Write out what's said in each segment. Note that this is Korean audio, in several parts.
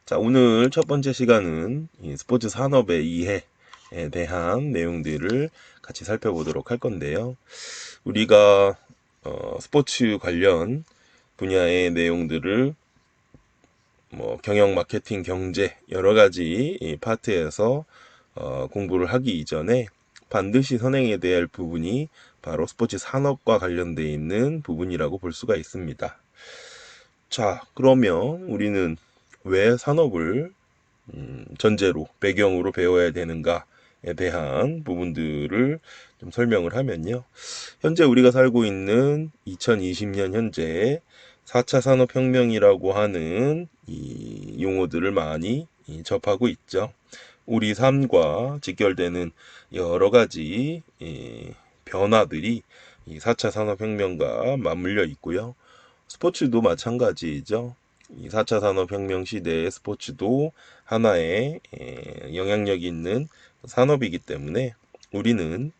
자, 오늘 첫 번째 시간은 이 스포츠 산업의 이해에 대한 내용들을 같이 살펴보도록 할 건데요. 우리가 스포츠 관련 분야의 내용들을 경영, 마케팅, 경제 여러 가지 이 파트에서 공부를 하기 이전에 반드시 선행해야 될 부분이 바로 스포츠 산업과 관련되어 있는 부분이라고 볼 수가 있습니다. 자, 그러면 우리는 왜 산업을 전제로, 배경으로 배워야 되는가에 대한 부분들을 좀 설명을 하면요. 현재 우리가 살고 있는 2020년 현재 4차 산업혁명이라고 하는 이 용어들을 많이 접하고 있죠. 우리 삶과 직결되는 여러 가지 변화들이 이 4차 산업혁명과 맞물려 있고요. 스포츠도 마찬가지죠. 이 4차 산업혁명 시대의 스포츠도 하나의 영향력 있는 산업이기 때문에 우리는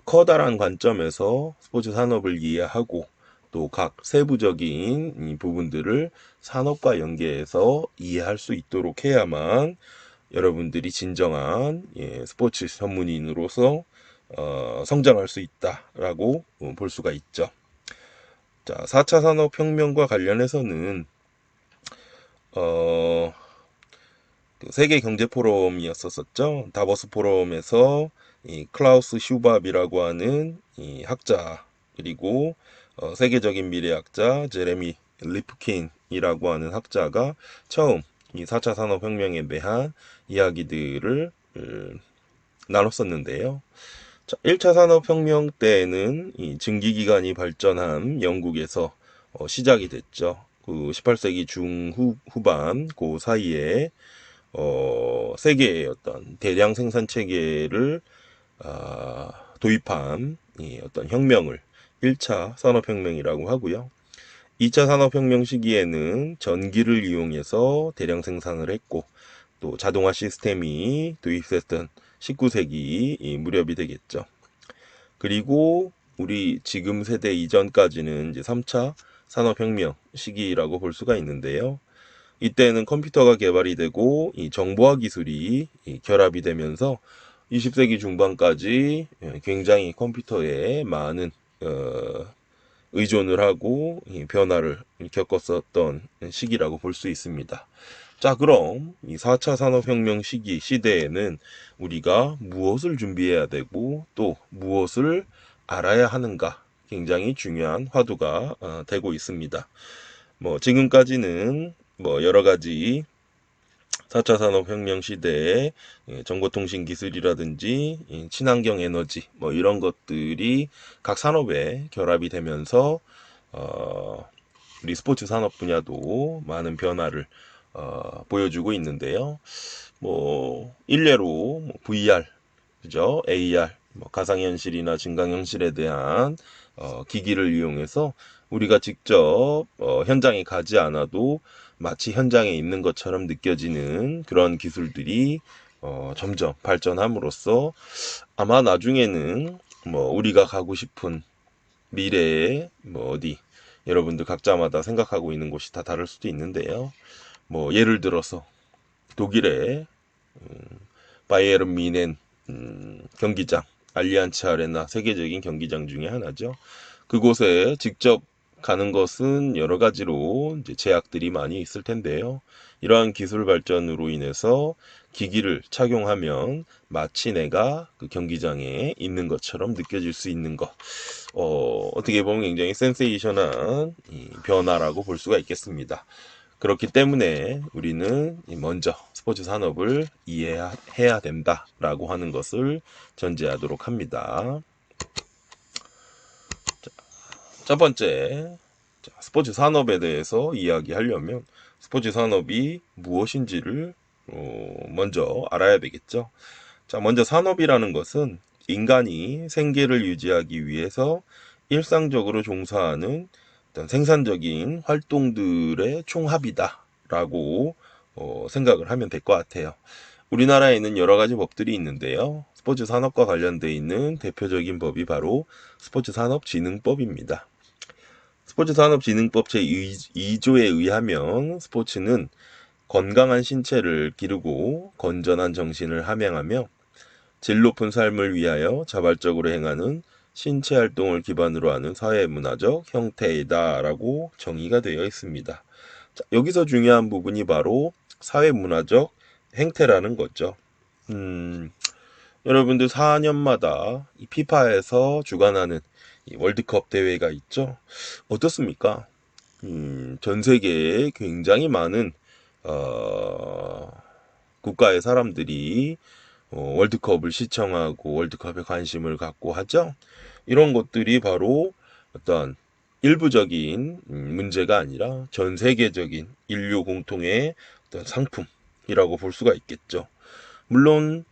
커다란 관점에서 스포츠 산업을 이해하고 또 각 세부적인 이 부분들을 산업과 연계해서 이해할 수 있도록 해야만 여러분들이 진정한 스포츠 전문인으로서 성장할 수 있다라고 볼 수가 있죠. 자, 4차 산업혁명과 관련해서는 그 세계 경제 포럼이었었죠. 다보스 포럼에서 이 클라우스 슈밥이라고 하는 이 학자, 그리고 세계적인 미래학자 제레미 리프킨이라고 하는 학자가 처음 이 4차 산업혁명에 대한 이야기들을 나눴었는데요. 자, 1차 산업혁명 때에는 이 증기기관이 발전한 영국에서 시작이 됐죠. 그 18세기 중후반 그 사이에 세계의 어떤 대량 생산 체계를 도입한 이 어떤 혁명을 1차 산업혁명이라고 하고요. 2차 산업혁명 시기에는 전기를 이용해서 대량 생산을 했고 또 자동화 시스템이 도입됐던 19세기 무렵이 되겠죠. 그리고 우리 지금 세대 이전까지는 이제 3차 산업혁명 시기라고 볼 수가 있는데요. 이때는 컴퓨터가 개발이 되고 이 정보화 기술이 결합이 되면서 20세기 중반까지 굉장히 컴퓨터에 많은 의존을 하고 변화를 겪었었던 시기라고 볼 수 있습니다. 자, 그럼 이 4차 산업혁명 시대에는 우리가 무엇을 준비해야 되고 또 무엇을 알아야 하는가 굉장히 중요한 화두가 되고 있습니다. 지금까지는 여러 가지 4차 산업혁명 시대에 정보통신 기술이라든지 친환경 에너지 이런 것들이 각 산업에 결합이 되면서 우리 스포츠 산업 분야도 많은 변화를 보여주고 있는데요. 일례로 VR, 그죠? AR, 가상현실이나 증강현실에 대한 기기를 이용해서 우리가 직접 현장에 가지 않아도 마치 현장에 있는 것처럼 느껴지는 그런 기술들이 점점 발전함으로써 아마 나중에는 우리가 가고 싶은 미래에 어디 여러분들 각자마다 생각하고 있는 곳이 다 다를 수도 있는데요. 예를 들어서 독일의 바이에른 미넨 경기장, 알리안츠 아레나 세계적인 경기장 중에 하나죠. 그곳에 직접 가는 것은 여러 가지로 이제 제약들이 많이 있을 텐데요. 이러한 기술 발전으로 인해서 기기를 착용하면 마치 내가 그 경기장에 있는 것처럼 느껴질 수 있는 것. 어떻게 보면 굉장히 센세이션한 변화라고 볼 수가 있겠습니다. 그렇기 때문에 우리는 먼저 스포츠 산업을 이해해야 된다라고 하는 것을 전제하도록 합니다. 첫 번째, 스포츠 산업에 대해서 이야기하려면 스포츠 산업이 무엇인지를 먼저 알아야 되겠죠. 자, 먼저 산업이라는 것은 인간이 생계를 유지하기 위해서 일상적으로 종사하는 어떤 생산적인 활동들의 총합이다라고 생각을 하면 될 것 같아요. 우리나라에는 여러 가지 법들이 있는데요. 스포츠 산업과 관련되어 있는 대표적인 법이 바로 스포츠 산업진흥법입니다. 스포츠 산업진흥법 제2조에 의하면 스포츠는 건강한 신체를 기르고 건전한 정신을 함양하며 질 높은 삶을 위하여 자발적으로 행하는 신체 활동을 기반으로 하는 사회문화적 형태이다라고 정의가 되어 있습니다. 자, 여기서 중요한 부분이 바로 사회문화적 행태라는 거죠. 여러분들 4년마다 이 피파에서 주관하는 이 월드컵 대회가 있죠. 어떻습니까? 전 세계에 굉장히 많은 국가의 사람들이 월드컵을 시청하고 월드컵에 관심을 갖고 하죠. 이런 것들이 바로 어떤 일부적인 문제가 아니라 전 세계적인 인류 공통의 어떤 상품이라고 볼 수가 있겠죠. 물론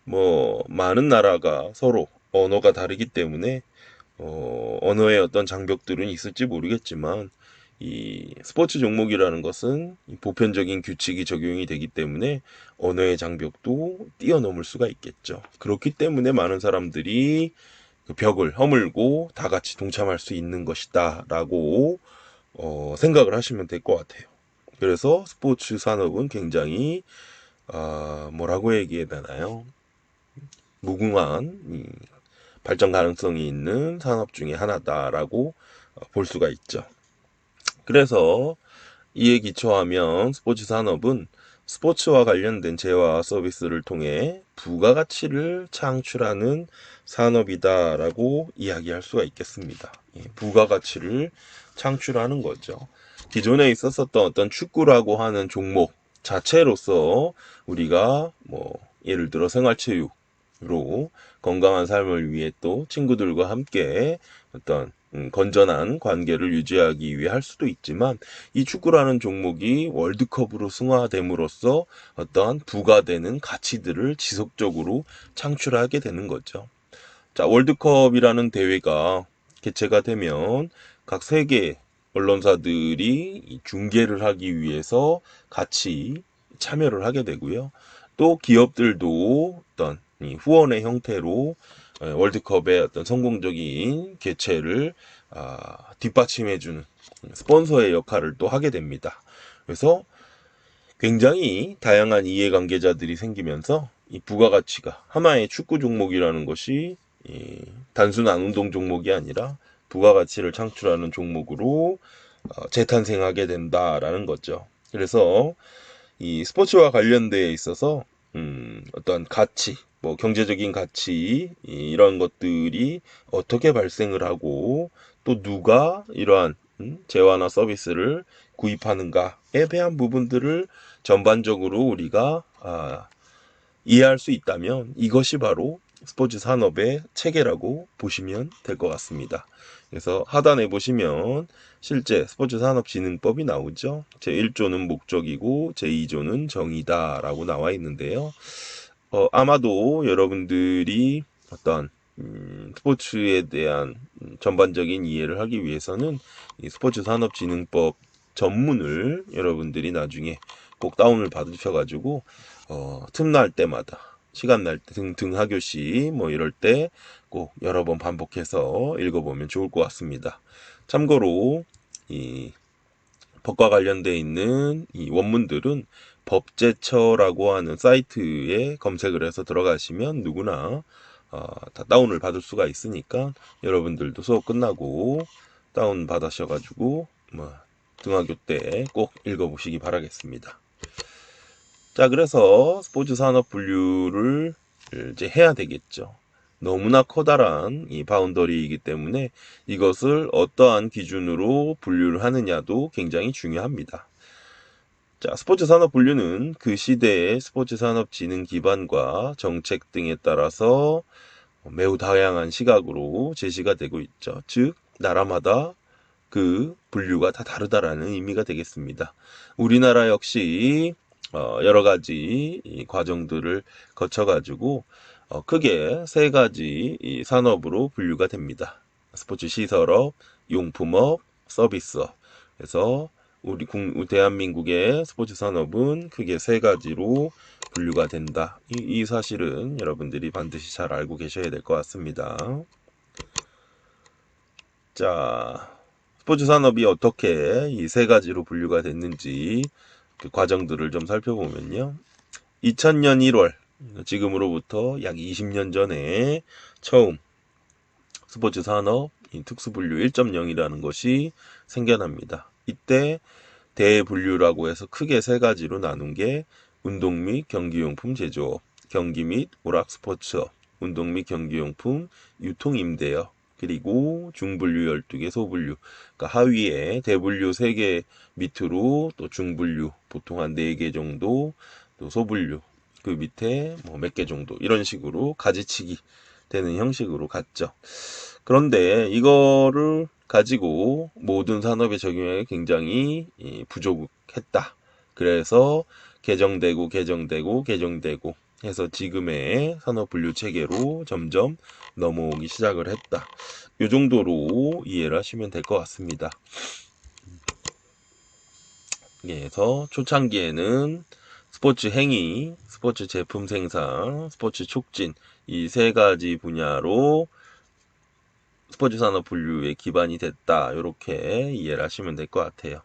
뭐 많은 나라가 서로 언어가 다르기 때문에 언어의 어떤 장벽들은 있을지 모르겠지만 이 스포츠 종목이라는 것은 보편적인 규칙이 적용이 되기 때문에 언어의 장벽도 뛰어넘을 수가 있겠죠. 그렇기 때문에 많은 사람들이 그 벽을 허물고 다 같이 동참할 수 있는 것이다 라고 생각을 하시면 될 것 같아요. 그래서 스포츠 산업은 굉장히 뭐라고 얘기해야 되나요? 무궁한 발전 가능성이 있는 산업 중에 하나다라고 볼 수가 있죠. 그래서 이에 기초하면 스포츠 산업은 스포츠와 관련된 재화와 서비스를 통해 부가가치를 창출하는 산업이다라고 이야기할 수가 있겠습니다. 부가가치를 창출하는 거죠. 기존에 있었던 어떤 축구라고 하는 종목 자체로서 우리가 뭐 예를 들어 생활체육으로 건강한 삶을 위해 또 친구들과 함께 어떤 건전한 관계를 유지하기 위해 할 수도 있지만 이 축구라는 종목이 월드컵으로 승화됨으로써 어떠한 부과되는 가치들을 지속적으로 창출하게 되는 거죠. 자, 월드컵이라는 대회가 개최가 되면 각 세계 언론사들이 중계를 하기 위해서 같이 참여를 하게 되고요. 또 기업들도 어떤 후원의 형태로 월드컵의 어떤 성공적인 개최를 뒷받침해주는 스폰서의 역할을 또 하게 됩니다. 그래서 굉장히 다양한 이해관계자들이 생기면서 이 부가가치가 하나의 축구 종목이라는 것이 단순한 운동 종목이 아니라 부가가치를 창출하는 종목으로 재탄생하게 된다라는 거죠. 그래서 이 스포츠와 관련되어 있어서 어떤 가치, 뭐 경제적인 가치 이런 것들이 어떻게 발생을 하고 또 누가 이러한 재화나 서비스를 구입하는가에 대한 부분들을 전반적으로 우리가 이해할 수 있다면 이것이 바로 스포츠 산업의 체계라고 보시면 될 것 같습니다. 그래서 하단에 보시면 실제 스포츠 산업진흥법이 나오죠. 제1조는 목적이고 제2조는 정의다 라고 나와 있는데요. 아마도 여러분들이 어떤 스포츠에 대한 전반적인 이해를 하기 위해서는 이 스포츠 산업진흥법 전문을 여러분들이 나중에 꼭 다운을 받으셔가지고 틈날 때마다 시간 날 때 등 하교시 뭐 이럴 때 꼭 여러 번 반복해서 읽어보면 좋을 것 같습니다. 참고로 이 법과 관련돼 있는 이 원문들은 법제처라고 하는 사이트에 검색을 해서 들어가시면 누구나 다 다운을 받을 수가 있으니까 여러분들도 수업 끝나고 다운 받으셔가지고 뭐 등하교 때 꼭 읽어보시기 바라겠습니다. 자, 그래서 스포츠 산업 분류를 이제 해야 되겠죠. 너무나 커다란 이 바운더리이기 때문에 이것을 어떠한 기준으로 분류를 하느냐도 굉장히 중요합니다. 자, 스포츠 산업 분류는 그 시대의 스포츠 산업 진흥 기반과 정책 등에 따라서 매우 다양한 시각으로 제시가 되고 있죠. 즉, 나라마다 그 분류가 다 다르다라는 의미가 되겠습니다. 우리나라 역시 여러 가지 이 과정들을 거쳐가지고 크게 세 가지 이 산업으로 분류가 됩니다. 스포츠 시설업, 용품업, 서비스업. 그래서 우리 대한민국의 스포츠 산업은 크게 세 가지로 분류가 된다. 이 사실은 여러분들이 반드시 잘 알고 계셔야 될 것 같습니다. 자, 스포츠 산업이 어떻게 이 세 가지로 분류가 됐는지 그 과정들을 좀 살펴보면요. 2000년 1월, 지금으로부터 약 20년 전에 처음 스포츠 산업 특수분류 1.0이라는 것이 생겨납니다. 이때 대분류라고 해서 크게 세 가지로 나눈 게 운동 및 경기용품 제조업, 경기 및 오락 스포츠업, 운동 및 경기용품 유통 임대업, 그리고 중분류 12개, 소분류. 그러니까 하위에 대분류 3개 밑으로 또 중분류 보통 한 4개 정도, 또 소분류 그 밑에 뭐 몇 개 정도 이런 식으로 가지치기 되는 형식으로 갔죠. 그런데 이거를 가지고 모든 산업에 적용하기 굉장히 부족했다. 그래서 개정되고 해서 지금의 산업 분류 체계로 점점 넘어오기 시작을 했다. 이 정도로 이해를 하시면 될 것 같습니다. 그래서 초창기에는 스포츠 행위, 스포츠 제품 생산, 스포츠 촉진 이 세 가지 분야로 스포츠 산업 분류의 기반이 됐다. 이렇게 이해를 하시면 될 것 같아요.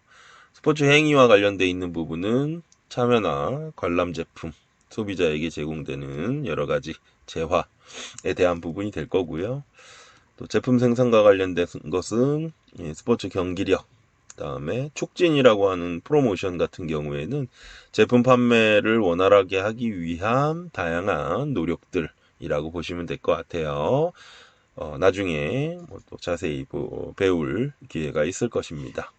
스포츠 행위와 관련돼 있는 부분은 참여나 관람 제품, 소비자에게 제공되는 여러 가지 재화에 대한 부분이 될 거고요. 또 제품 생산과 관련된 것은 스포츠 경기력, 그다음에 촉진이라고 하는 프로모션 같은 경우에는 제품 판매를 원활하게 하기 위한 다양한 노력들이라고 보시면 될 것 같아요. 나중에 또 자세히 배울 기회가 있을 것입니다.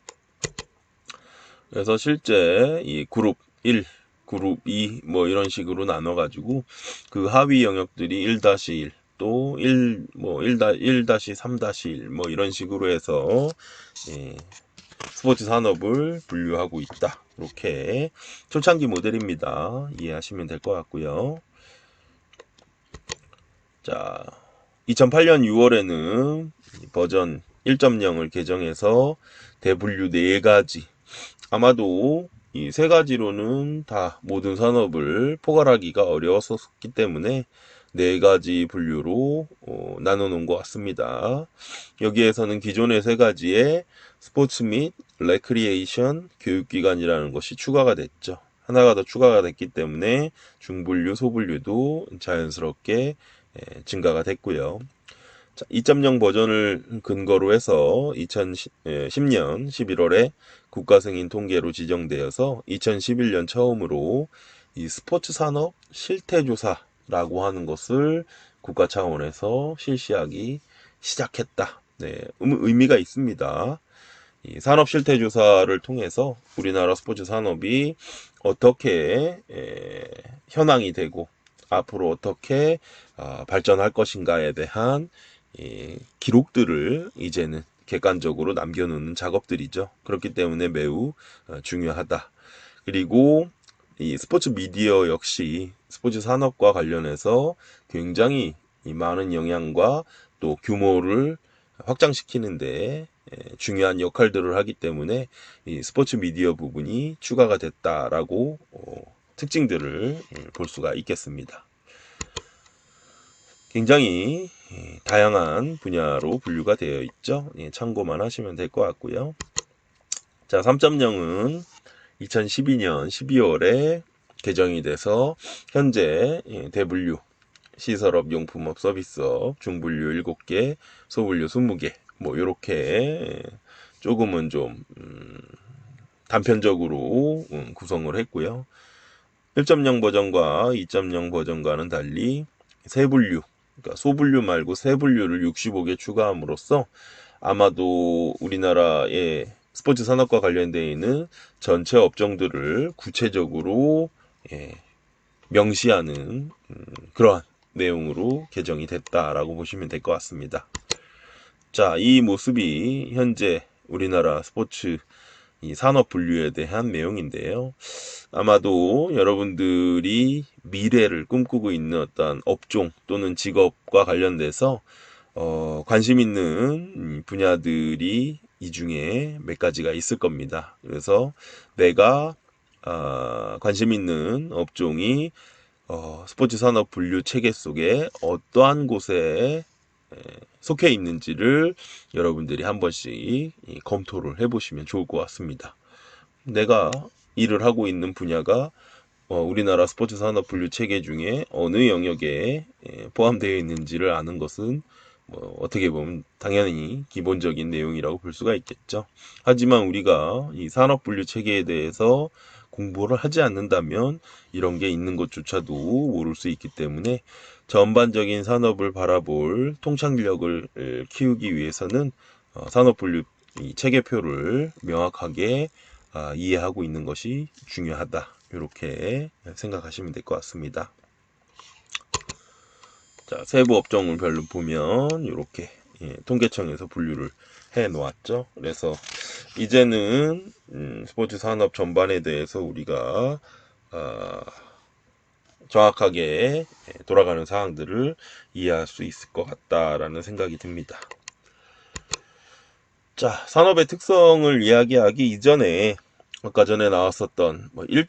그래서 실제 이 그룹 1, 그룹 2 뭐 이런 식으로 나눠가지고 그 하위 영역들이 1-1, 또 1, 뭐 1-3-1 뭐 이런 식으로 해서 스포츠 산업을 분류하고 있다. 이렇게 초창기 모델입니다. 이해하시면 될 것 같고요. 자, 2008년 6월에는 버전 1.0을 개정해서 대분류 4가지, 아마도 이 3가지로는 다 모든 산업을 포괄하기가 어려웠었기 때문에 4가지 분류로 나눠 놓은 것 같습니다. 여기에서는 기존의 3가지에 스포츠 및 레크리에이션 교육기관이라는 것이 추가가 됐죠. 하나가 더 추가가 됐기 때문에 중분류, 소분류도 자연스럽게 증가가 됐고요. 2.0 버전을 근거로 해서 2010년 11월에 국가승인 통계로 지정되어서 2011년 처음으로 이 스포츠 산업 실태조사라고 하는 것을 국가 차원에서 실시하기 시작했다. 네, 의미가 있습니다. 이 산업 실태조사를 통해서 우리나라 스포츠 산업이 어떻게 현황이 되고 앞으로 어떻게 발전할 것인가에 대한 기록들을 이제는 객관적으로 남겨놓는 작업들이죠. 그렇기 때문에 매우 중요하다. 그리고 이 스포츠 미디어 역시 스포츠 산업과 관련해서 굉장히 많은 영향과 또 규모를 확장시키는데 중요한 역할들을 하기 때문에 이 스포츠 미디어 부분이 추가가 됐다라고 특징들을 볼 수가 있겠습니다. 굉장히 다양한 분야로 분류가 되어 있죠. 참고만 하시면 될 것 같고요. 자, 3.0은 2012년 12월에 개정이 돼서 현재 대분류, 시설업, 용품업, 서비스업, 중분류 7개, 소분류 20개 뭐 이렇게 조금은 좀 단편적으로 구성을 했고요. 1.0 버전과 2.0 버전과는 달리 세분류, 그러니까 소분류 말고 세분류를 65개 추가함으로써 아마도 우리나라의 스포츠 산업과 관련되어 있는 전체 업종들을 구체적으로 명시하는 그러한 내용으로 개정이 됐다라고 보시면 될 것 같습니다. 자, 이 모습이 현재 우리나라 스포츠 이 산업 분류에 대한 내용인데요. 아마도 여러분들이 미래를 꿈꾸고 있는 어떤 업종 또는 직업과 관련돼서 관심 있는 분야들이 이 중에 몇 가지가 있을 겁니다. 그래서 내가 관심 있는 업종이 스포츠 산업 분류 체계 속에 어떠한 곳에 속해 있는지를 여러분들이 한 번씩 검토를 해보시면 좋을 것 같습니다. 내가 일을 하고 있는 분야가 우리나라 스포츠 산업 분류 체계 중에 어느 영역에 포함되어 있는지를 아는 것은 어떻게 보면 당연히 기본적인 내용이라고 볼 수가 있겠죠. 하지만 우리가 이 산업 분류 체계에 대해서 공부를 하지 않는다면 이런 게 있는 것조차도 모를 수 있기 때문에 전반적인 산업을 바라볼 통찰력을 키우기 위해서는 산업 분류 이 체계표를 명확하게 이해하고 있는 것이 중요하다. 이렇게 생각하시면 될 것 같습니다. 자, 세부 업종별로 보면 이렇게 통계청에서 분류를 해 놓았죠. 그래서 이제는 스포츠 산업 전반에 대해서 우리가 정확하게 돌아가는 사항들을 이해할 수 있을 것 같다라는 생각이 듭니다. 자, 산업의 특성을 이야기하기 이전에 아까 전에 나왔었던 1.0,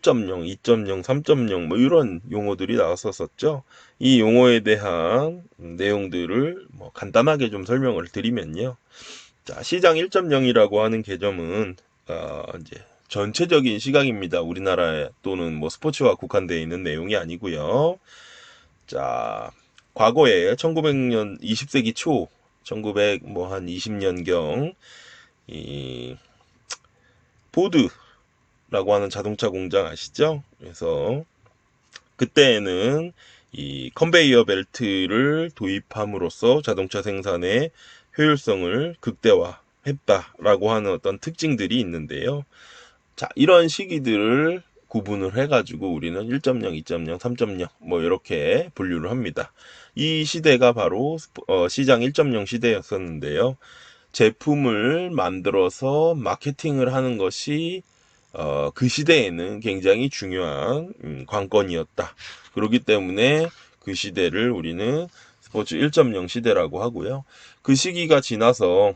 2.0, 3.0 이런 용어들이 나왔었죠. 이 용어에 대한 내용들을 간단하게 좀 설명을 드리면요. 자, 시장 1.0이라고 하는 개념은 이제 전체적인 시각입니다. 우리나라 또는 스포츠와 국한되어 있는 내용이 아니고요. 자, 과거에 1900년 20세기 초 1900 한 20년경 이 포드라고 하는 자동차 공장 아시죠? 그래서 그때에는 이 컨베이어 벨트를 도입함으로써 자동차 생산의 효율성을 극대화했다라고 하는 어떤 특징들이 있는데요. 자, 이런 시기들을 구분을 해가지고 우리는 1.0, 2.0, 3.0 이렇게 분류를 합니다. 이 시대가 바로 시장 1.0 시대였었는데요. 제품을 만들어서 마케팅을 하는 것이 그 시대에는 굉장히 중요한 관건이었다. 그렇기 때문에 그 시대를 우리는 스포츠 1.0 시대라고 하고요. 그 시기가 지나서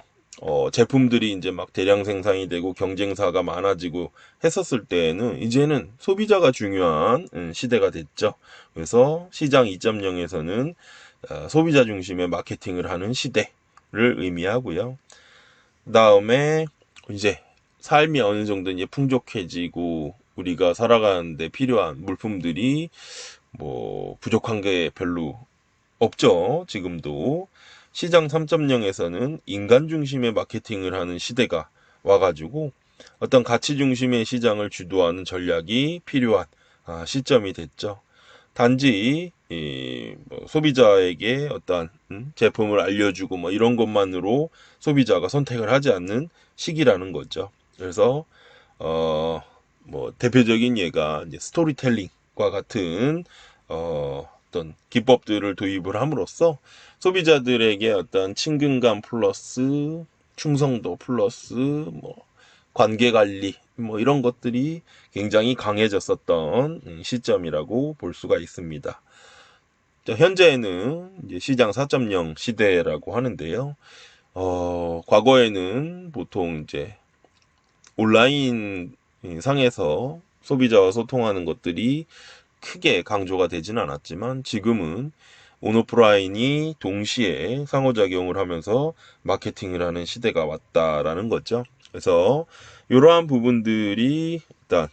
제품들이 이제 막 대량 생산이 되고 경쟁사가 많아지고 했었을 때에는 이제는 소비자가 중요한 시대가 됐죠. 그래서 시장 2.0에서는 소비자 중심의 마케팅을 하는 시대를 의미하고요. 그 다음에 이제 삶이 어느 정도 이제 풍족해지고 우리가 살아가는데 필요한 물품들이 부족한 게 별로 없죠. 지금도. 시장 3.0에서는 인간 중심의 마케팅을 하는 시대가 와가지고 어떤 가치 중심의 시장을 주도하는 전략이 필요한 시점이 됐죠. 단지 소비자에게 어떤 제품을 알려주고 이런 것만으로 소비자가 선택을 하지 않는 시기라는 거죠. 그래서 대표적인 예가 이제 스토리텔링과 같은 어떤 기법들을 도입을 함으로써 소비자들에게 어떤 친근감 플러스 충성도 플러스 관계 관리 이런 것들이 굉장히 강해졌었던 시점이라고 볼 수가 있습니다. 자, 현재는 이제 시장 4.0 시대라고 하는데요. 과거에는 보통 이제 온라인 상에서 소비자와 소통하는 것들이 크게 강조가 되지는 않았지만 지금은 온오프라인이 동시에 상호작용을 하면서 마케팅을 하는 시대가 왔다라는 거죠. 그래서 이러한 부분들이 일단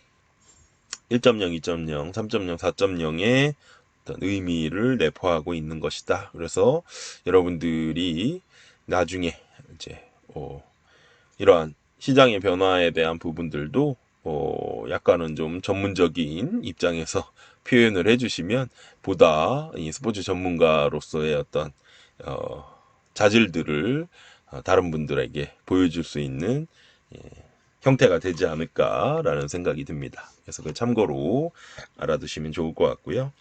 1.0, 2.0, 3.0, 4.0의 어떤 의미를 내포하고 있는 것이다. 그래서 여러분들이 나중에 이제 이러한 시장의 변화에 대한 부분들도 약간은 좀 전문적인 입장에서 표현을 해주시면 보다 이 스포츠 전문가로서의 어떤 자질들을 다른 분들에게 보여줄 수 있는 형태가 되지 않을까라는 생각이 듭니다. 그래서 그 참고로 알아두시면 좋을 것 같고요.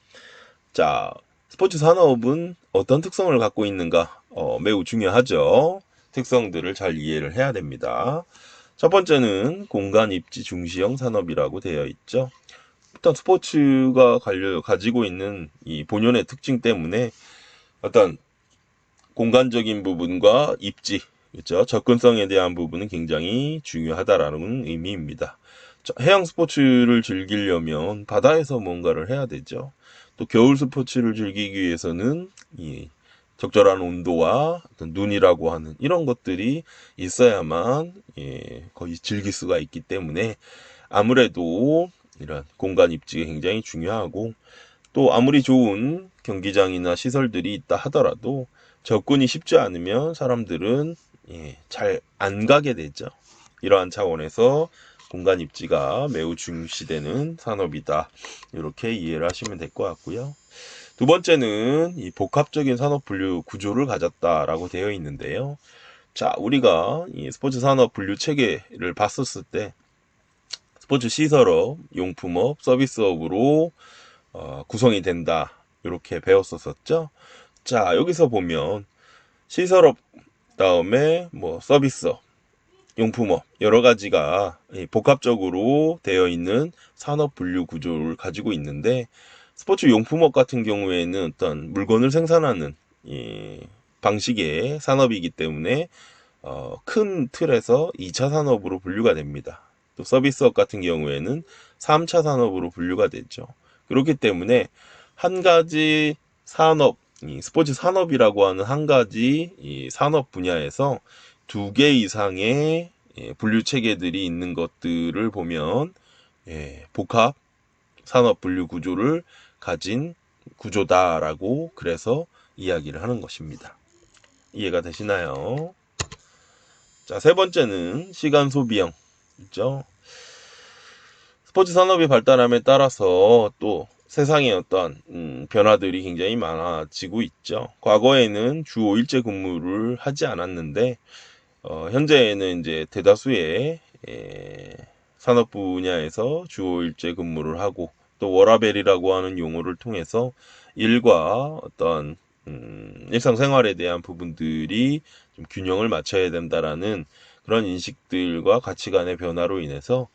자, 스포츠 산업은 어떤 특성을 갖고 있는가? 매우 중요하죠. 특성들을 잘 이해를 해야 됩니다. 첫 번째는 공간 입지 중시형 산업이라고 되어 있죠. 일단 스포츠가 가지고 있는 이 본연의 특징 때문에 어떤 공간적인 부분과 입지, 그렇죠? 접근성에 대한 부분은 굉장히 중요하다라는 의미입니다. 해양 스포츠를 즐기려면 바다에서 뭔가를 해야 되죠. 또 겨울 스포츠를 즐기기 위해서는 이 적절한 온도와 어떤 눈이라고 하는 이런 것들이 있어야만 거의 즐길 수가 있기 때문에 아무래도 이런 공간 입지가 굉장히 중요하고, 또 아무리 좋은 경기장이나 시설들이 있다 하더라도 접근이 쉽지 않으면 사람들은 잘 안 가게 되죠. 이러한 차원에서 공간 입지가 매우 중시되는 산업이다. 이렇게 이해를 하시면 될 것 같고요. 두 번째는 이 복합적인 산업 분류 구조를 가졌다라고 되어 있는데요. 자, 우리가 이 스포츠 산업 분류 체계를 봤었을 때 스포츠 시설업, 용품업, 서비스업으로 구성이 된다. 이렇게 배웠었죠. 자, 여기서 보면 시설업 다음에 뭐 서비스업, 용품업 여러 가지가 복합적으로 되어 있는 산업 분류 구조를 가지고 있는데, 스포츠 용품업 같은 경우에는 어떤 물건을 생산하는 이 방식의 산업이기 때문에 큰 틀에서 2차 산업으로 분류가 됩니다. 또 서비스업 같은 경우에는 3차 산업으로 분류가 되죠. 그렇기 때문에 한 가지 산업, 이 스포츠 산업이라고 하는 한 가지 이 산업 분야에서 2개 이상의 분류 체계들이 있는 것들을 보면 복합 산업 분류 구조를 가진 구조다라고 그래서 이야기를 하는 것입니다. 이해가 되시나요? 자, 세 번째는 시간 소비형 있죠. 스포츠 산업이 발달함에 따라서 또 세상의 어떤 변화들이 굉장히 많아지고 있죠. 과거에는 주 5일제 근무를 하지 않았는데 현재는 이제 대다수의 산업 분야에서 주 5일제 근무를 하고, 또 워라밸이라고 하는 용어를 통해서 일과 어떤 일상생활에 대한 부분들이 좀 균형을 맞춰야 된다라는 그런 인식들과 가치관의 변화로 인해서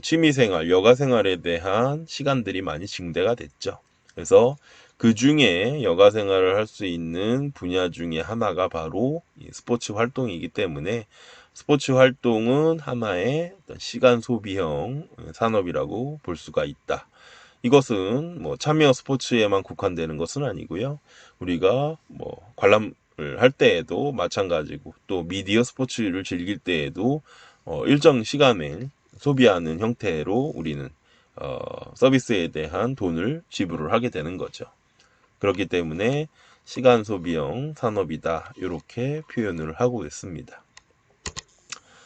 취미생활, 여가생활에 대한 시간들이 많이 증대가 됐죠. 그래서 그 중에 여가생활을 할 수 있는 분야 중에 하나가 바로 스포츠 활동이기 때문에 스포츠 활동은 하나의 시간 소비형 산업이라고 볼 수가 있다. 이것은 뭐 참여 스포츠에만 국한되는 것은 아니고요. 우리가 뭐 관람을 할 때에도 마찬가지고, 또 미디어 스포츠를 즐길 때에도 일정 시간을 소비하는 형태로 우리는 서비스에 대한 돈을 지불을 하게 되는 거죠. 그렇기 때문에 시간 소비형 산업이다. 이렇게 표현을 하고 있습니다.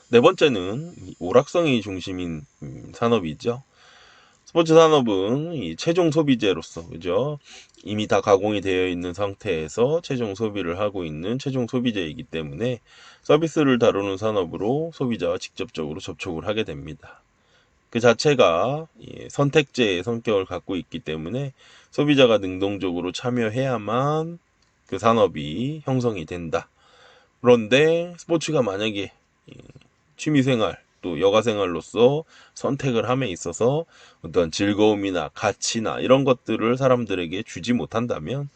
네 번째는 오락성이 중심인 산업이죠. 스포츠 산업은 이 최종 소비재로서, 그죠? 이미 다 가공이 되어 있는 상태에서 최종 소비를 하고 있는 최종 소비재이기 때문에 서비스를 다루는 산업으로 소비자와 직접적으로 접촉을 하게 됩니다. 그 자체가 선택제의 성격을 갖고 있기 때문에 소비자가 능동적으로 참여해야만 그 산업이 형성이 된다. 그런데 스포츠가 만약에 취미생활 또 여가생활로서 선택을 함에 있어서 어떤 즐거움이나 가치나 이런 것들을 사람들에게 주지 못한다면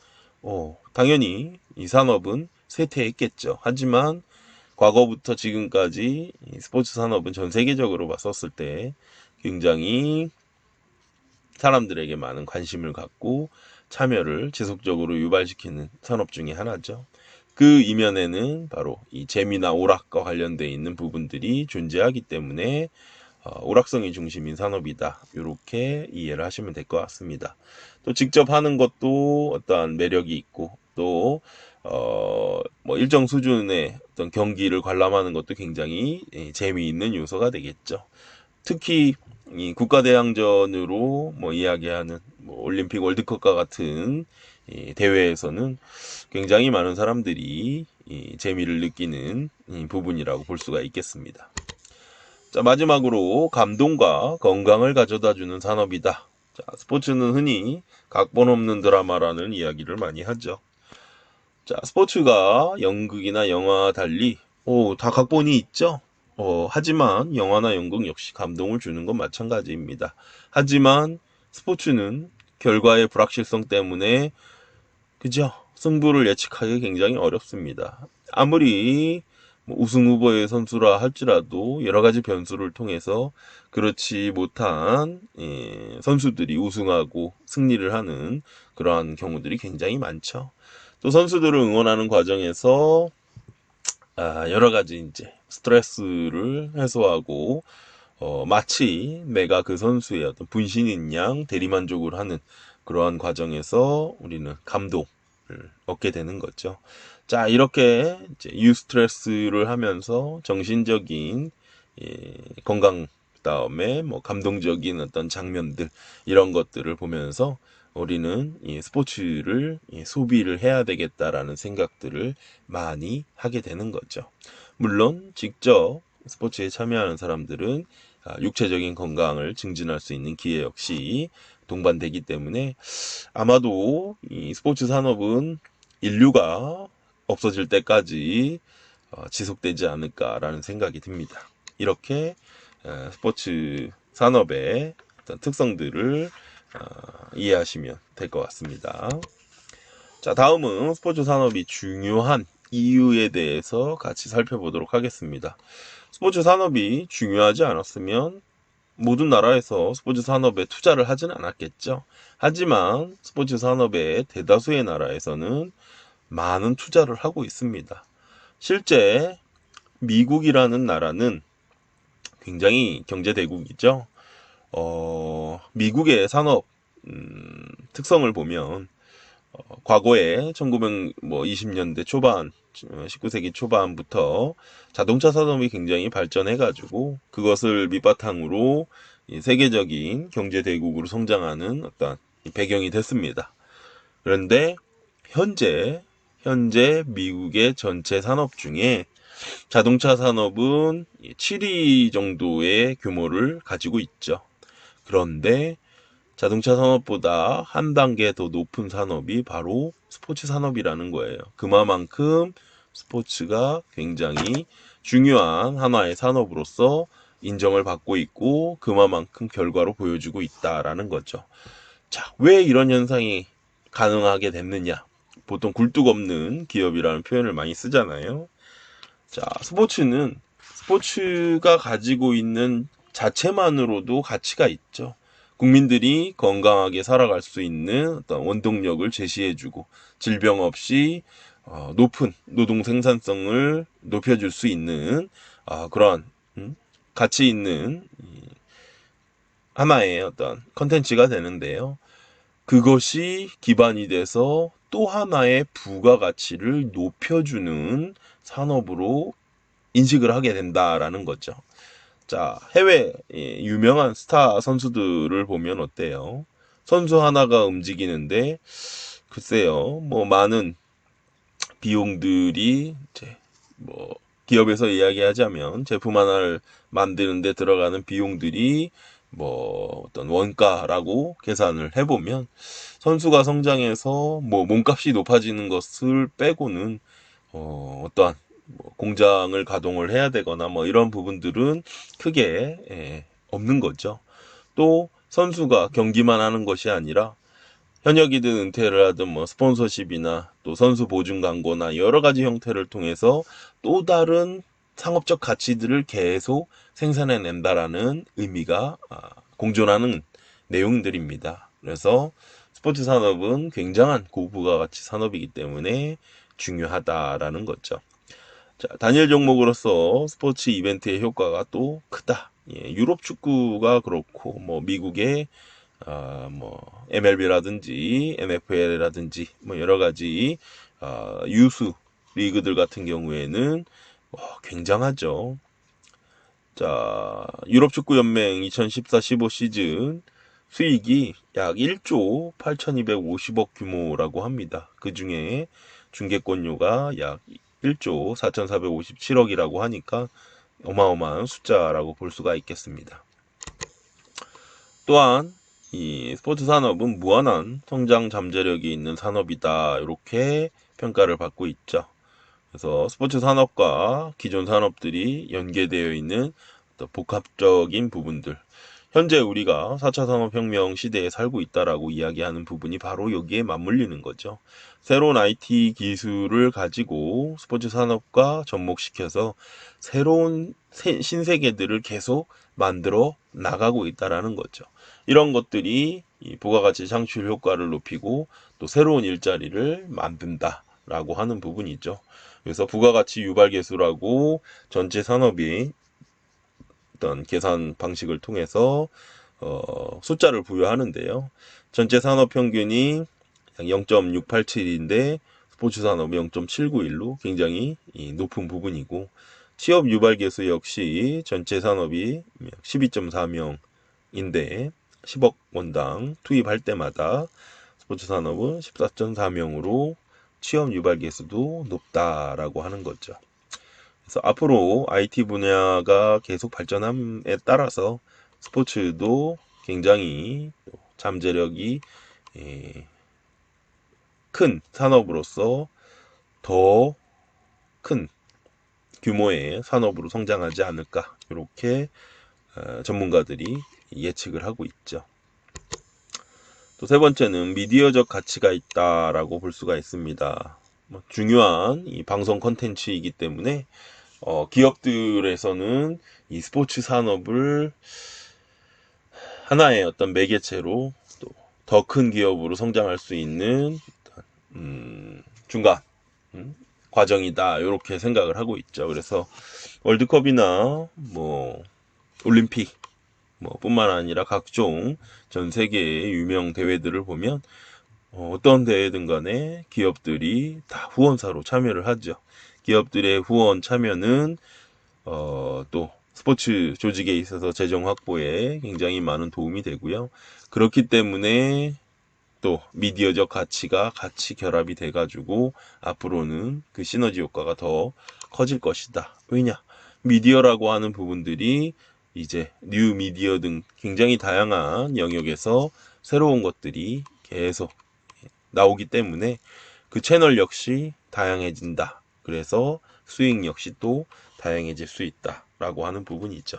당연히 이 산업은 쇠퇴했겠죠. 하지만 과거부터 지금까지 스포츠 산업은 전 세계적으로 봤었을 때 굉장히 사람들에게 많은 관심을 갖고 참여를 지속적으로 유발시키는 산업 중에 하나죠. 그 이면에는 바로 이 재미나 오락과 관련되어 있는 부분들이 존재하기 때문에 오락성이 중심인 산업이다. 이렇게 이해를 하시면 될 것 같습니다. 또 직접 하는 것도 어떠한 매력이 있고, 또 뭐 일정 수준의 어떤 경기를 관람하는 것도 굉장히 재미있는 요소가 되겠죠. 특히 이 국가대항전으로 뭐 이야기하는 뭐 올림픽 월드컵과 같은 이 대회에서는 굉장히 많은 사람들이 이 재미를 느끼는 이 부분이라고 볼 수가 있겠습니다. 자, 마지막으로 감동과 건강을 가져다주는 산업이다. 자, 스포츠는 흔히 각본 없는 드라마라는 이야기를 많이 하죠. 자, 스포츠가 연극이나 영화와 달리 다 각본이 있죠. 하지만 영화나 연극 역시 감동을 주는 건 마찬가지입니다. 하지만 스포츠는 결과의 불확실성 때문에 그죠? 승부를 예측하기 굉장히 어렵습니다. 아무리 우승 후보의 선수라 할지라도 여러 가지 변수를 통해서 그렇지 못한 선수들이 우승하고 승리를 하는 그러한 경우들이 굉장히 많죠. 또 선수들을 응원하는 과정에서 여러 가지 이제 스트레스를 해소하고 마치 내가 그 선수의 어떤 분신인 양 대리만족을 하는 그러한 과정에서 우리는 감동을 얻게 되는 거죠. 자, 이렇게 이제 유스트레스를 하면서 정신적인 건강, 그다음에 뭐 감동적인 어떤 장면들, 이런 것들을 보면서 우리는 이 스포츠를 소비를 해야 되겠다라는 생각들을 많이 하게 되는 거죠. 물론 직접 스포츠에 참여하는 사람들은 육체적인 건강을 증진할 수 있는 기회 역시 동반되기 때문에 아마도 이 스포츠 산업은 인류가 없어질 때까지 지속되지 않을까라는 생각이 듭니다. 이렇게 스포츠 산업의 어떤 특성들을 이해하시면 될 것 같습니다. 자, 다음은 스포츠 산업이 중요한 이유에 대해서 같이 살펴보도록 하겠습니다. 스포츠 산업이 중요하지 않았으면 모든 나라에서 스포츠 산업에 투자를 하진 않았겠죠. 하지만 스포츠 산업의 대다수의 나라에서는 많은 투자를 하고 있습니다. 실제 미국이라는 나라는 굉장히 경제 대국이죠. 미국의 산업 특성을 보면 과거에 1920년대 초반, 19세기 초반부터 자동차 산업이 굉장히 발전해가지고 그것을 밑바탕으로 세계적인 경제 대국으로 성장하는 어떤 배경이 됐습니다. 그런데 현재 미국의 전체 산업 중에 자동차 산업은 7위 정도의 규모를 가지고 있죠. 그런데 자동차 산업보다 한 단계 더 높은 산업이 바로 스포츠 산업이라는 거예요. 그만큼 스포츠가 굉장히 중요한 하나의 산업으로서 인정을 받고 있고 그만큼 결과로 보여주고 있다라는 거죠. 자, 왜 이런 현상이 가능하게 됐느냐? 보통 굴뚝 없는 기업이라는 표현을 많이 쓰잖아요. 자, 스포츠가 가지고 있는 자체만으로도 가치가 있죠. 국민들이 건강하게 살아갈 수 있는 어떤 원동력을 제시해주고 질병 없이 높은 노동 생산성을 높여줄 수 있는 그런 가치 있는 하나의 어떤 컨텐츠가 되는데요. 그것이 기반이 돼서 또 하나의 부가가치를 높여주는 산업으로 인식을 하게 된다라는 거죠. 자, 해외 유명한 스타 선수들을 보면 어때요? 선수 하나가 움직이는데 글쎄요, 뭐 많은 비용들이 이제 뭐 기업에서 이야기하자면 제품 하나를 만드는데 들어가는 비용들이 뭐 어떤 원가라고 계산을 해보면 선수가 성장해서 뭐 몸값이 높아지는 것을 빼고는 어떠한 뭐 공장을 가동을 해야 되거나 뭐 이런 부분들은 크게 없는 거죠. 또 선수가 경기만 하는 것이 아니라 현역이든 은퇴를 하든 뭐 스폰서십이나 또 선수 보증 광고나 여러 가지 형태를 통해서 또 다른 상업적 가치들을 계속 생산해낸다라는 의미가 공존하는 내용들입니다. 그래서 스포츠 산업은 굉장한 고부가가치 산업이기 때문에 중요하다라는 거죠. 자, 단일 종목으로서 스포츠 이벤트의 효과가 또 크다. 유럽 축구가 그렇고 뭐 미국의 뭐 MLB라든지 NFL이라든지 뭐 여러 가지 유수 리그들 같은 경우에는 굉장하죠. 자, 유럽 축구 연맹 2014-15 시즌 수익이 약 1조 8,250억 규모라고 합니다. 그 중에 중계권료가 약 1조 4,457억이라고 하니까 어마어마한 숫자라고 볼 수가 있겠습니다. 또한 이 스포츠 산업은 무한한 성장 잠재력이 있는 산업이다. 이렇게 평가를 받고 있죠. 그래서 스포츠 산업과 기존 산업들이 연계되어 있는 복합적인 부분들. 현재 우리가 4차 산업혁명 시대에 살고 있다라고 이야기하는 부분이 바로 여기에 맞물리는 거죠. 새로운 IT 기술을 가지고 스포츠 산업과 접목시켜서 새로운 신세계들을 계속 만들어 나가고 있다라는 거죠. 이런 것들이 이 부가가치 창출 효과를 높이고 또 새로운 일자리를 만든다라고 하는 부분이죠. 그래서 부가가치 유발 개수라고 전체 산업이 어떤 계산 방식을 통해서 숫자를 부여하는데요. 전체 산업 평균이 0.687인데 스포츠 산업이 0.791로 굉장히 높은 부분이고, 취업 유발 개수 역시 전체 산업이 12.4명인데 10억 원당 투입할 때마다 스포츠 산업은 14.4명으로 취업 유발 개수도 높다라고 하는 거죠. 그래서 앞으로 IT 분야가 계속 발전함에 따라서 스포츠도 굉장히 잠재력이 큰 산업으로서 더 큰 규모의 산업으로 성장하지 않을까, 이렇게 전문가들이 예측을 하고 있죠. 또 세 번째는 미디어적 가치가 있다라고 볼 수가 있습니다. 중요한 이 방송 컨텐츠이기 때문에 기업들에서는 이 스포츠 산업을 하나의 어떤 매개체로 또 더 큰 기업으로 성장할 수 있는 중간 과정이다, 이렇게 생각을 하고 있죠. 그래서 월드컵이나 뭐 올림픽 뿐만 아니라 각종 전 세계의 유명 대회들을 보면 어떤 대회든 간에 기업들이 다 후원사로 참여를 하죠. 기업들의 후원 참여는 또 스포츠 조직에 있어서 재정 확보에 굉장히 많은 도움이 되고요. 그렇기 때문에 또 미디어적 가치가 같이 결합이 돼가지고 앞으로는 그 시너지 효과가 더 커질 것이다. 왜냐? 미디어라고 하는 부분들이 이제 뉴 미디어 등 굉장히 다양한 영역에서 새로운 것들이 계속 나오기 때문에 그 채널 역시 다양해진다. 그래서 수익 역시 또 다양해질 수 있다라고 하는 부분이 있죠.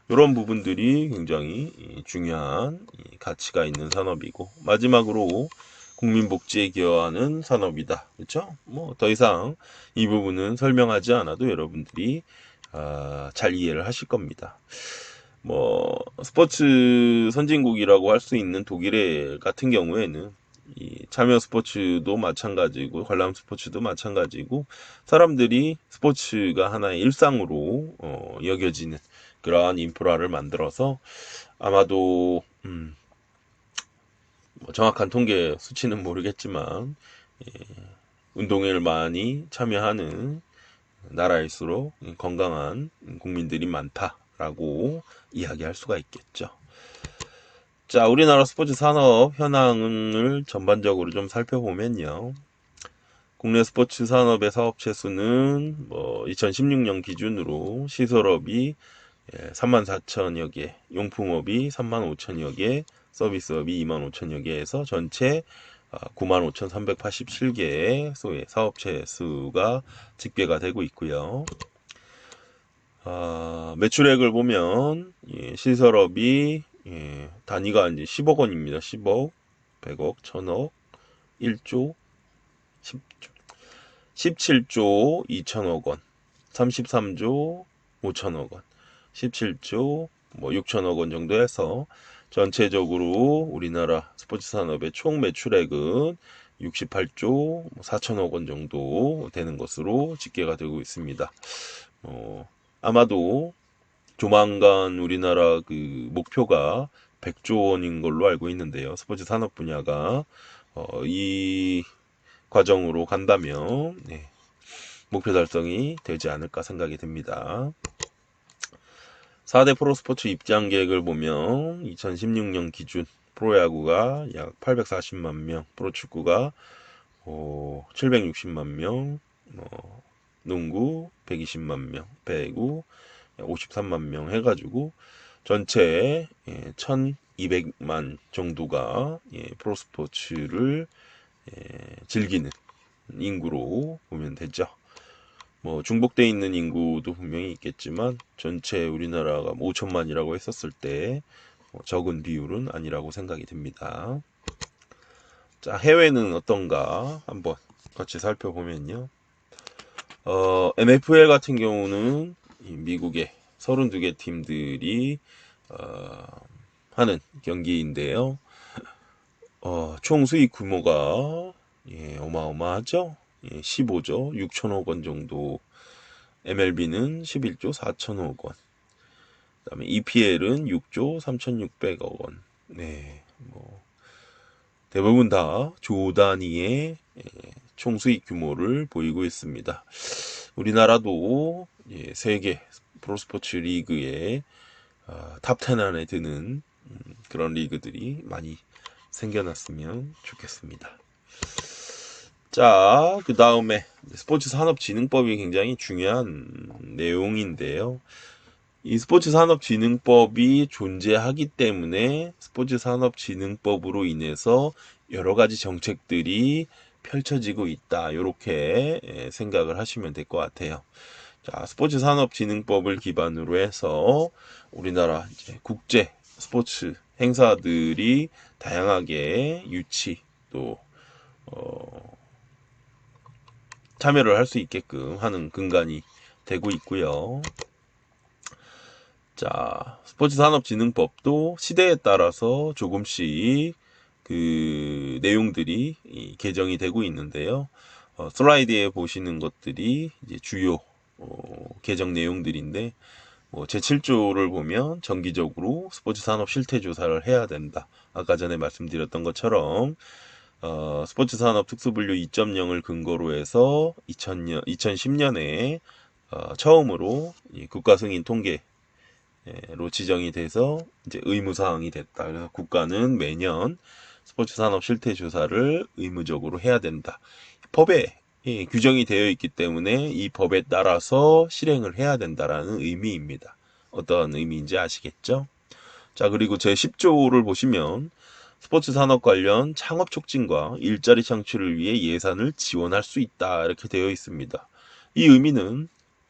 이런 부분들이 굉장히 중요한 가치가 있는 산업이고, 마지막으로 국민복지에 기여하는 산업이다. 그렇죠? 뭐 더 이상 이 부분은 설명하지 않아도 여러분들이 잘 이해를 하실 겁니다. 뭐 스포츠 선진국이라고 할 수 있는 독일 같은 경우에는 이 참여 스포츠도 마찬가지고 관람 스포츠도 마찬가지고, 사람들이 스포츠가 하나의 일상으로 여겨지는 그러한 인프라를 만들어서, 아마도 뭐 정확한 통계 수치는 모르겠지만 운동회를 많이 참여하는 나라일수록 건강한 국민들이 많다라고 이야기할 수가 있겠죠. 자, 우리나라 스포츠 산업 현황을 전반적으로 좀 살펴보면요. 국내 스포츠 산업의 사업체 수는 2016년 기준으로 시설업이 34,000여 개, 용품업이 35,000여 개, 서비스업이 25,000여 개에서 전체 95,387개의 소의 사업체 수가 집계가 되고 있고요. 매출액을 보면 시설업이 단위가 이제 10억 원입니다. 10억, 100억, 1000억, 1조, 10조, 17조 2천억 원, 33조 5천억 원, 17조 6천억 원 정도 해서 전체적으로 우리나라 스포츠 산업의 총 매출액은 68조 4천억 원 정도 되는 것으로 집계가 되고 있습니다. 아마도 조만간 우리나라 그 목표가 100조 원인 걸로 알고 있는데요. 스포츠 산업 분야가 이 과정으로 간다면 목표 달성이 되지 않을까 생각이 듭니다. 4대 프로스포츠 입장 계획을 보면 2016년 기준 프로야구가 약 840만 명, 프로축구가 760만 명, 농구 120만 명, 배구 53만 명 해가지고 전체 1200만 정도가 프로스포츠를 즐기는 인구로 보면 되죠. 중복되어 있는 인구도 분명히 있겠지만 전체 우리나라가 5천만이라고 했었을 때 적은 비율은 아니라고 생각이 듭니다. 자, 해외는 어떤가 한번 같이 살펴보면요. NFL 같은 경우는 미국의 32개 팀들이 하는 경기인데요. 총 수익 규모가 어마어마하죠. 15조 6천억 원 정도, MLB는 11조 4천억 원. 그다음에 EPL은 6조 3,600억 원. 네, 뭐 대부분 다 조 단위의 총수익 규모를 보이고 있습니다. 우리나라도 세계 프로스포츠 리그의 탑10 안에 드는 그런 리그들이 많이 생겨났으면 좋겠습니다. 자, 그 다음에 스포츠 산업진흥법이 굉장히 중요한 내용인데요. 이 스포츠 산업진흥법이 존재하기 때문에 스포츠 산업진흥법으로 인해서 여러 가지 정책들이 펼쳐지고 있다. 이렇게 생각을 하시면 될 것 같아요. 자, 스포츠 산업진흥법을 기반으로 해서 우리나라 이제 국제 스포츠 행사들이 다양하게 유치 또 참여를 할 수 있게끔 하는 근간이 되고 있고요. 자, 스포츠산업진흥법도 시대에 따라서 조금씩 그 내용들이 개정이 되고 있는데요. 슬라이드에 보시는 것들이 이제 주요 개정 내용들인데 제7조를 보면 정기적으로 스포츠 산업 실태 조사를 해야 된다. 아까 전에 말씀드렸던 것처럼 스포츠 산업 특수분류 2.0을 근거로 해서 2010년에 처음으로 국가 승인 통계로 지정이 돼서 이제 의무 사항이 됐다. 그래서 국가는 매년 스포츠 산업 실태 조사를 의무적으로 해야 된다. 법에 규정이 되어 있기 때문에 이 법에 따라서 실행을 해야 된다라는 의미입니다. 어떤 의미인지 아시겠죠? 자, 그리고 제10조를 보시면 스포츠 산업 관련 창업 촉진과 일자리 창출을 위해 예산을 지원할 수 있다. 이렇게 되어 있습니다. 이 의미는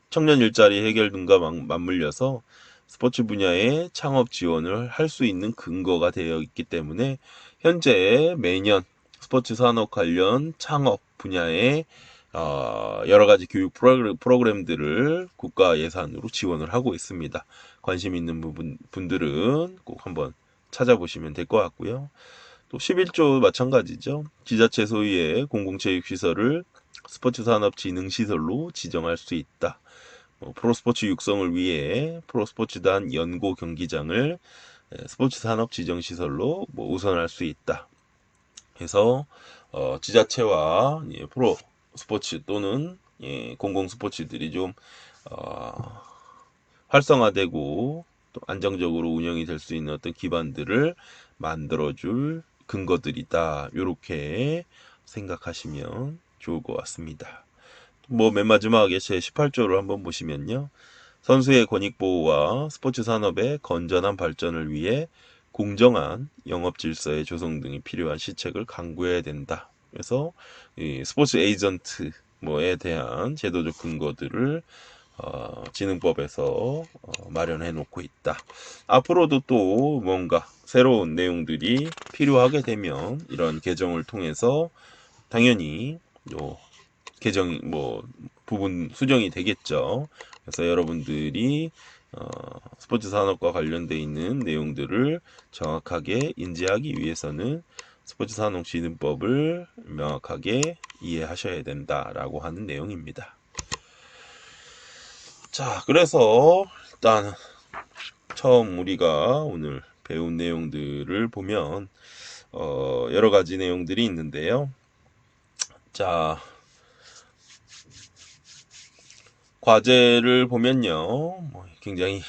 청년 일자리 해결 등과 맞물려서 스포츠 분야의 창업 지원을 할 수 있는 근거가 되어 있기 때문에 현재 매년 스포츠 산업 관련 창업 분야의 여러 가지 교육 프로그램들을 국가 예산으로 지원을 하고 있습니다. 관심 있는 분들은 꼭 한번 찾아보시면 될 것 같고요. 또 11조 마찬가지죠. 지자체 소유의 공공체육시설을 스포츠산업진흥시설로 지정할 수 있다. 프로스포츠 육성을 위해 프로스포츠단 연고 경기장을 스포츠산업지정시설로 우선할 수 있다. 그래서 지자체와 프로 스포츠 또는 공공 스포츠들이 좀 활성화되고 또 안정적으로 운영이 될 수 있는 어떤 기반들을 만들어줄 근거들이다. 이렇게 생각하시면 좋을 것 같습니다. 맨 마지막에 제 18조를 한번 보시면요. 선수의 권익 보호와 스포츠 산업의 건전한 발전을 위해 공정한 영업 질서의 조성 등이 필요한 시책을 강구해야 된다. 그래서 이 스포츠 에이전트에 대한 제도적 근거들을 진흥법에서 마련해 놓고 있다. 앞으로도 또 뭔가 새로운 내용들이 필요하게 되면 이런 개정을 통해서 당연히 개정 부분 수정이 되겠죠. 그래서 여러분들이 스포츠 산업과 관련돼 있는 내용들을 정확하게 인지하기 위해서는 스포츠 산업 진흥법을 명확하게 이해하셔야 된다라고 하는 내용입니다. 자, 그래서 일단 처음 우리가 오늘 배운 내용들을 보면 여러 가지 내용들이 있는데요. 자, 과제를 보면요, 굉장히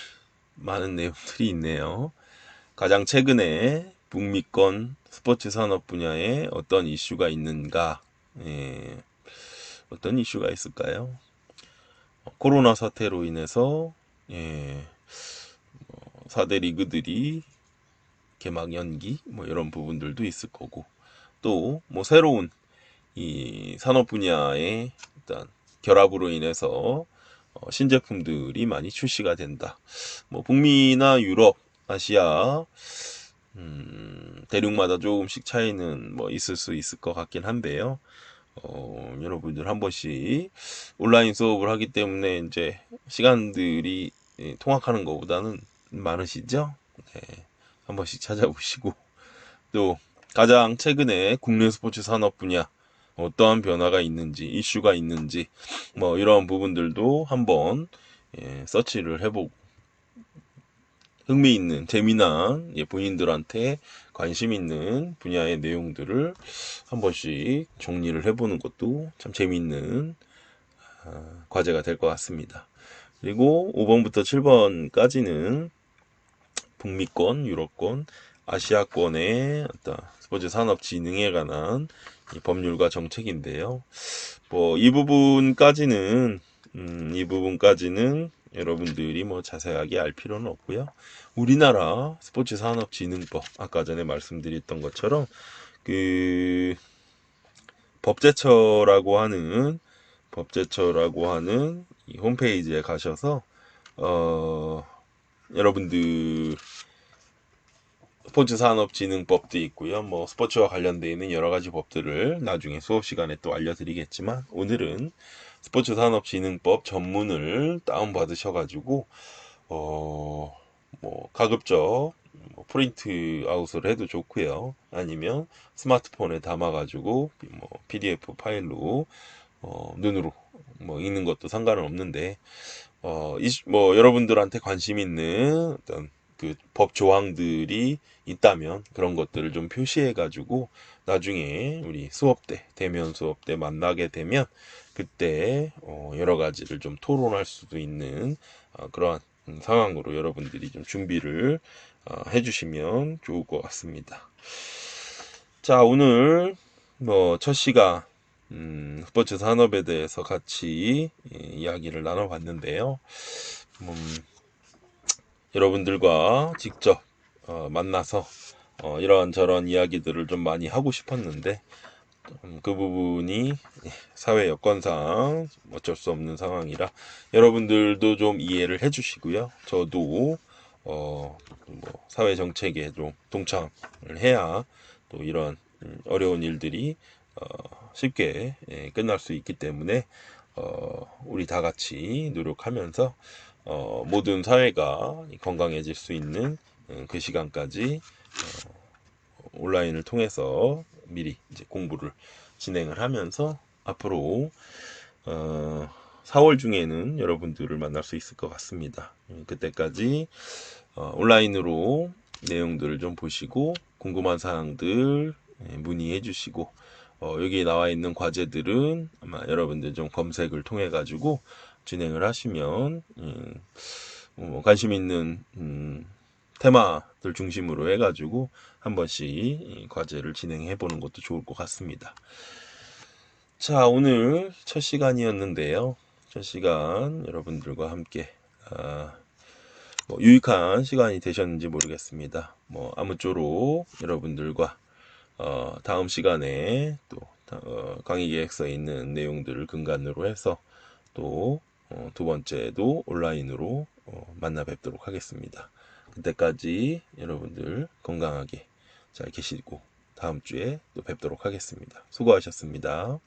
많은 내용들이 있네요. 가장 최근에 북미권 스포츠 산업 분야에 어떤 이슈가 있는가? 어떤 이슈가 있을까요? 코로나 사태로 인해서 4대 리그들이 개막 연기 이런 부분들도 있을 거고 또 새로운 이 산업 분야의 일단 결합으로 인해서 신제품들이 많이 출시가 된다. 북미나 유럽, 아시아 대륙마다 조금씩 차이는 있을 수 있을 것 같긴 한데요. 여러분들 한 번씩 온라인 수업을 하기 때문에 이제 시간들이 통학하는 것보다는 많으시죠? 네, 한 번씩 찾아보시고 또 가장 최근에 국내 스포츠 산업 분야 어떠한 변화가 있는지 이슈가 있는지 이런 부분들도 한번 서치를 해보고 흥미있는, 재미난, 본인들한테 관심 있는 분야의 내용들을 한 번씩 정리를 해보는 것도 참 재미있는 과제가 될 것 같습니다. 그리고 5번부터 7번까지는 북미권, 유럽권, 아시아권의 어떤 스포츠 산업 진흥에 관한 이 법률과 정책인데요. 이 부분까지는 여러분들이 자세하게 알 필요는 없고요. 우리나라 스포츠 산업 진흥법, 아까 전에 말씀드렸던 것처럼 그 법제처라고 하는 이 홈페이지에 가셔서 여러분들 스포츠산업진흥법도 있고요. 스포츠와 관련되어 있는 여러 가지 법들을 나중에 수업 시간에 또 알려드리겠지만, 오늘은 스포츠산업진흥법 전문을 다운받으셔가지고 가급적 프린트 아웃을 해도 좋고요. 아니면 스마트폰에 담아가지고 PDF 파일로 눈으로 읽는 것도 상관은 없는데, 여러분들한테 관심 있는 어떤 그 법 조항들이 있다면 그런 것들을 좀 표시해가지고 나중에 우리 대면 수업 때 만나게 되면 그때 여러 가지를 좀 토론할 수도 있는 그러한 상황으로 여러분들이 좀 준비를 해주시면 좋을 것 같습니다. 자, 오늘 첫 시간 스포츠 산업에 대해서 같이 이야기를 나눠봤는데요. 여러분들과 직접 만나서 이런저런 이야기들을 좀 많이 하고 싶었는데 그 부분이 사회 여건상 어쩔 수 없는 상황이라 여러분들도 좀 이해를 해주시고요. 저도 사회 정책에 좀 동참을 해야 또 이런 어려운 일들이 쉽게 끝날 수 있기 때문에 우리 다 같이 노력하면서 모든 사회가 건강해질 수 있는 그 시간까지 온라인을 통해서 미리 이제 공부를 진행을 하면서 앞으로 4월 중에는 여러분들을 만날 수 있을 것 같습니다. 그때까지 온라인으로 내용들을 좀 보시고 궁금한 사항들 문의해 주시고 여기 나와 있는 과제들은 아마 여러분들 좀 검색을 통해 가지고 진행을 하시면 관심 있는 테마들 중심으로 해가지고 한 번씩 이 과제를 진행해 보는 것도 좋을 것 같습니다. 자, 오늘 첫 시간이었는데요. 첫 시간 여러분들과 함께 유익한 시간이 되셨는지 모르겠습니다. 아무쪼록 여러분들과 다음 시간에 또 강의 계획서에 있는 내용들을 근간으로 해서 또 두 번째도 온라인으로 만나 뵙도록 하겠습니다. 그때까지 여러분들 건강하게 잘 계시고 다음 주에 또 뵙도록 하겠습니다. 수고하셨습니다.